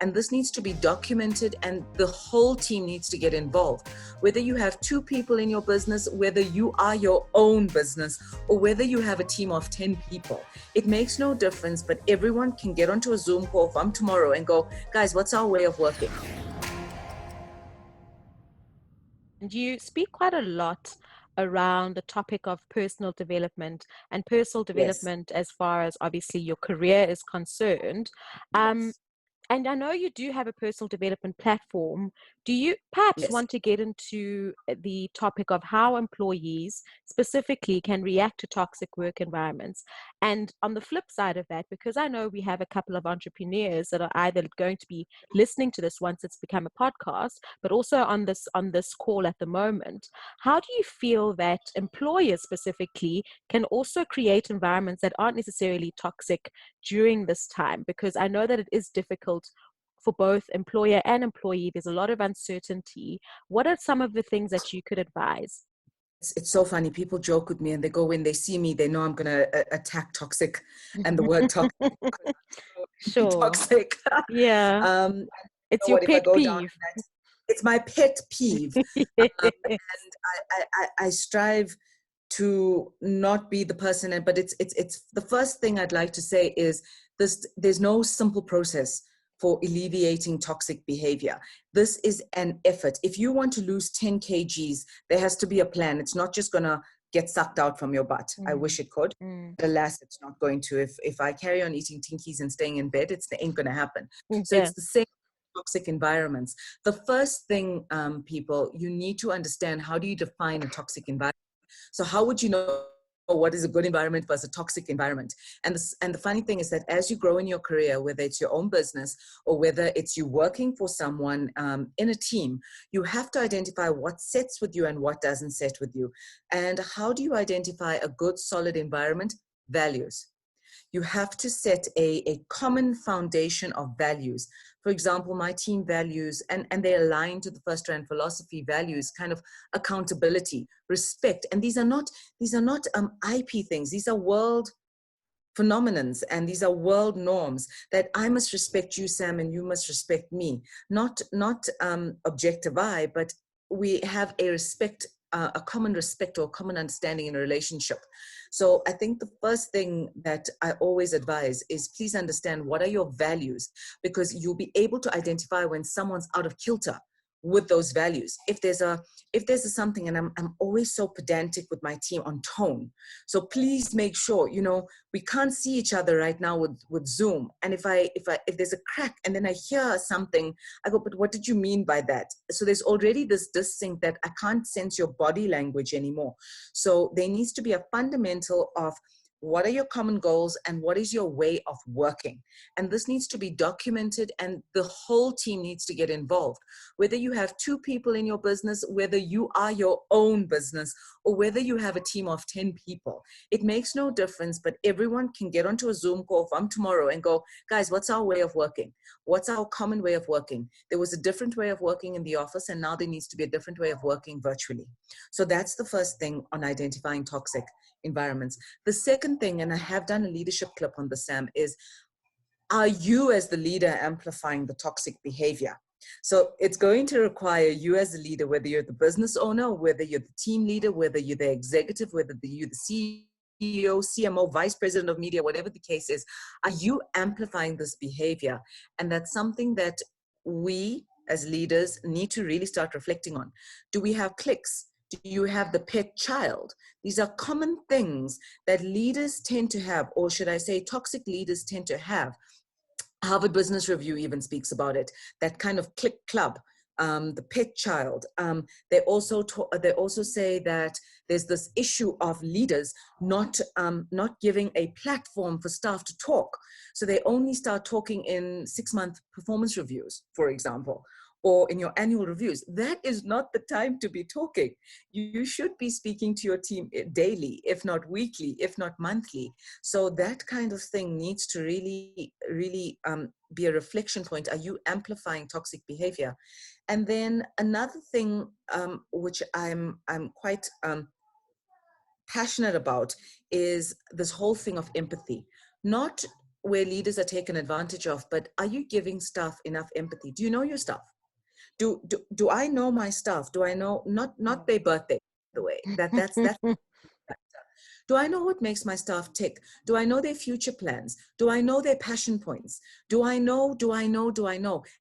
And this needs to be documented, and the whole team needs to get involved. Whether you have 2 people in your business, whether you are your own business, or whether you have a team of 10 people, it makes no difference, but everyone can get onto a Zoom call from tomorrow and go, guys, what's our way of working? And you speak quite a lot around the topic of personal development and personal development as far as obviously your career is concerned. Yes. And I know you do have a personal development platform. Do you perhaps Yes. want to get into the topic of how employees specifically can react to toxic work environments? And on the flip side of that, because I know we have a couple of entrepreneurs that are either going to be listening to this once it's become a podcast, but also on this call at the moment, how do you feel that employers specifically can also create environments that aren't necessarily toxic during this time? Because I know that it is difficult for both employer and employee. There's a lot of uncertainty. What are some of the things that you could advise? It's so funny. People joke with me and they go, when they see me, they know I'm going to attack toxic and the word toxic. Sure. Toxic. Yeah. um, It's your what if I pet go down peeve. that? It's my pet peeve. And I strive to not be the person, but it's the first thing I'd like to say is this: there's no simple process for alleviating toxic behavior. This is an effort. If you want to lose 10 kgs, there has to be a plan. It's not just gonna get sucked out from your butt. I wish it could. But alas, it's not going to. If I carry on eating Tinkies and staying in bed, it ain't gonna happen. So Yeah. it's the same toxic environments. The first thing, people, you need to understand, how do you define a toxic environment? So how would you know what is a good environment versus a toxic environment? And the funny thing is that as you grow in your career, whether it's your own business or whether it's you working for someone in a team, you have to identify what sets with you and what doesn't set with you. And how do you identify a good, solid environment? Values. You have to set a common foundation of values. For example, my team values, and they align to the First Strand philosophy values, kind of accountability, respect. And these are not IP things. These are world phenomenons, and these are world norms that I must respect you, Sam, and you must respect me. Not objective I, but we have a common respect or common understanding in a relationship. So I think the first thing that I always advise is, please understand what are your values, because you'll be able to identify when someone's out of kilter with those values. If there's a something, and I'm always so pedantic with my team on tone. So please make sure, we can't see each other right now with Zoom. And if there's a crack and then I hear something, I go, but what did you mean by that? So there's already this distinct that I can't sense your body language anymore. So there needs to be a fundamental of, what are your common goals and what is your way of working? And this needs to be documented, and the whole team needs to get involved. Whether you have 2 people in your business, whether you are your own business, or whether you have a team of 10 people, it makes no difference, but everyone can get onto a Zoom call from tomorrow and go, guys, what's our way of working? What's our common way of working? There was a different way of working in the office, and now there needs to be a different way of working virtually. So that's the first thing on identifying toxic environments. The second thing, and I have done a leadership clip on the Sam, is, are you as the leader amplifying the toxic behavior? So it's going to require you as a leader, whether you're the business owner, whether you're the team leader, whether you're the executive, whether you're the CEO, CMO, vice president of media, whatever the case is, are you amplifying this behavior? And that's something that we as leaders need to really start reflecting on. Do we have cliques? Do you have the pet child? These are common things that leaders tend to have, or should I say toxic leaders tend to have. Harvard Business Review even speaks about it, that kind of clique club, the pet child. They also say that there's this issue of leaders not giving a platform for staff to talk. So they only start talking in 6-month performance reviews, for example, or in your annual reviews. That is not the time to be talking. You should be speaking to your team daily, if not weekly, if not monthly. So that kind of thing needs to really, really be a reflection point. Are you amplifying toxic behavior? And then another thing which I'm quite passionate about is this whole thing of empathy. Not where leaders are taken advantage of, but are you giving staff enough empathy? Do you know your staff? Do I know my staff? Do I know, not their birthday, by the way, that's do I know what makes my staff tick? Do I know their future plans? Do I know their passion points? Do I know?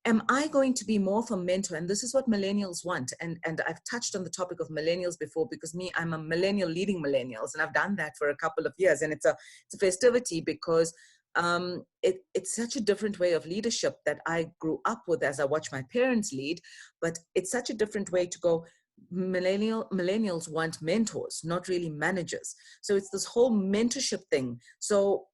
Am I going to be more of a mentor? And this is what millennials want. And I've touched on the topic of millennials before, because I'm a millennial leading millennials, and I've done that for a couple of years. And it's a festivity, because it's such a different way of leadership that I grew up with as I watched my parents lead, but it's such a different way to go. Millennials want mentors, not really managers. So it's this whole mentorship thing. So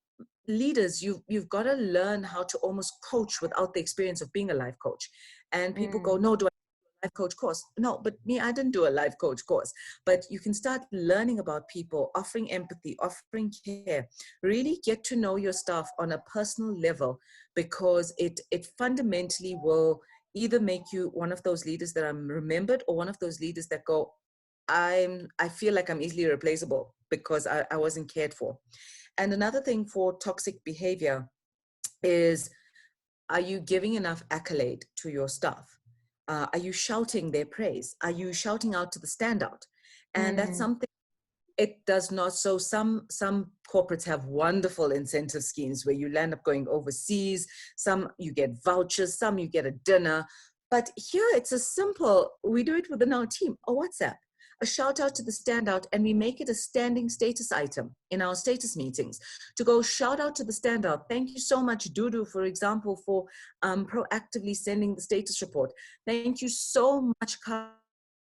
leaders, you've got to learn how to almost coach without the experience of being a life coach. And people go, no, do I do a life coach course? No, but I didn't do a life coach course. But you can start learning about people, offering empathy, offering care, really get to know your staff on a personal level, because it fundamentally will either make you one of those leaders that are remembered, or one of those leaders that go, I feel like I'm easily replaceable because I wasn't cared for. And another thing for toxic behavior is, are you giving enough accolade to your staff? Are you shouting their praise? Are you shouting out to the standout? And that's something it does not. So some corporates have wonderful incentive schemes where you land up going overseas. Some you get vouchers, some you get a dinner. But here it's a simple, we do it within our team, a WhatsApp, a shout out to the standout, and we make it a standing status item in our status meetings to go shout out to the standout. Thank you so much, Dudu, for example, for proactively sending the status report. Thank you so much,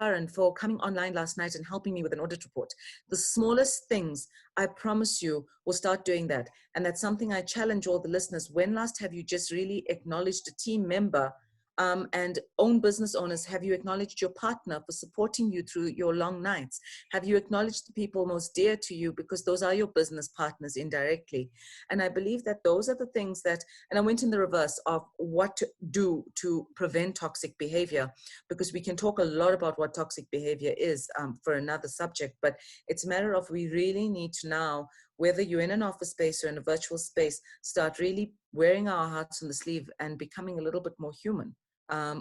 Karen, for coming online last night and helping me with an audit report. The smallest things, I promise you, will start doing that. And that's something I challenge all the listeners. When last have you just really acknowledged a team member? And own business owners, have you acknowledged your partner for supporting you through your long nights? Have you acknowledged the people most dear to you, because those are your business partners indirectly? And I believe that those are the things that, and I went in the reverse of what to do to prevent toxic behavior, because we can talk a lot about what toxic behavior is for another subject, but it's a matter of, we really need to now, whether you're in an office space or in a virtual space, start really wearing our hearts on the sleeve and becoming a little bit more human.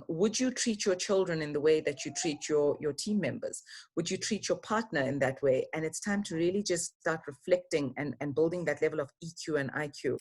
Would you treat your children in the way that you treat your team members? Would you treat your partner in that way? And it's time to really just start reflecting and building that level of EQ and IQ.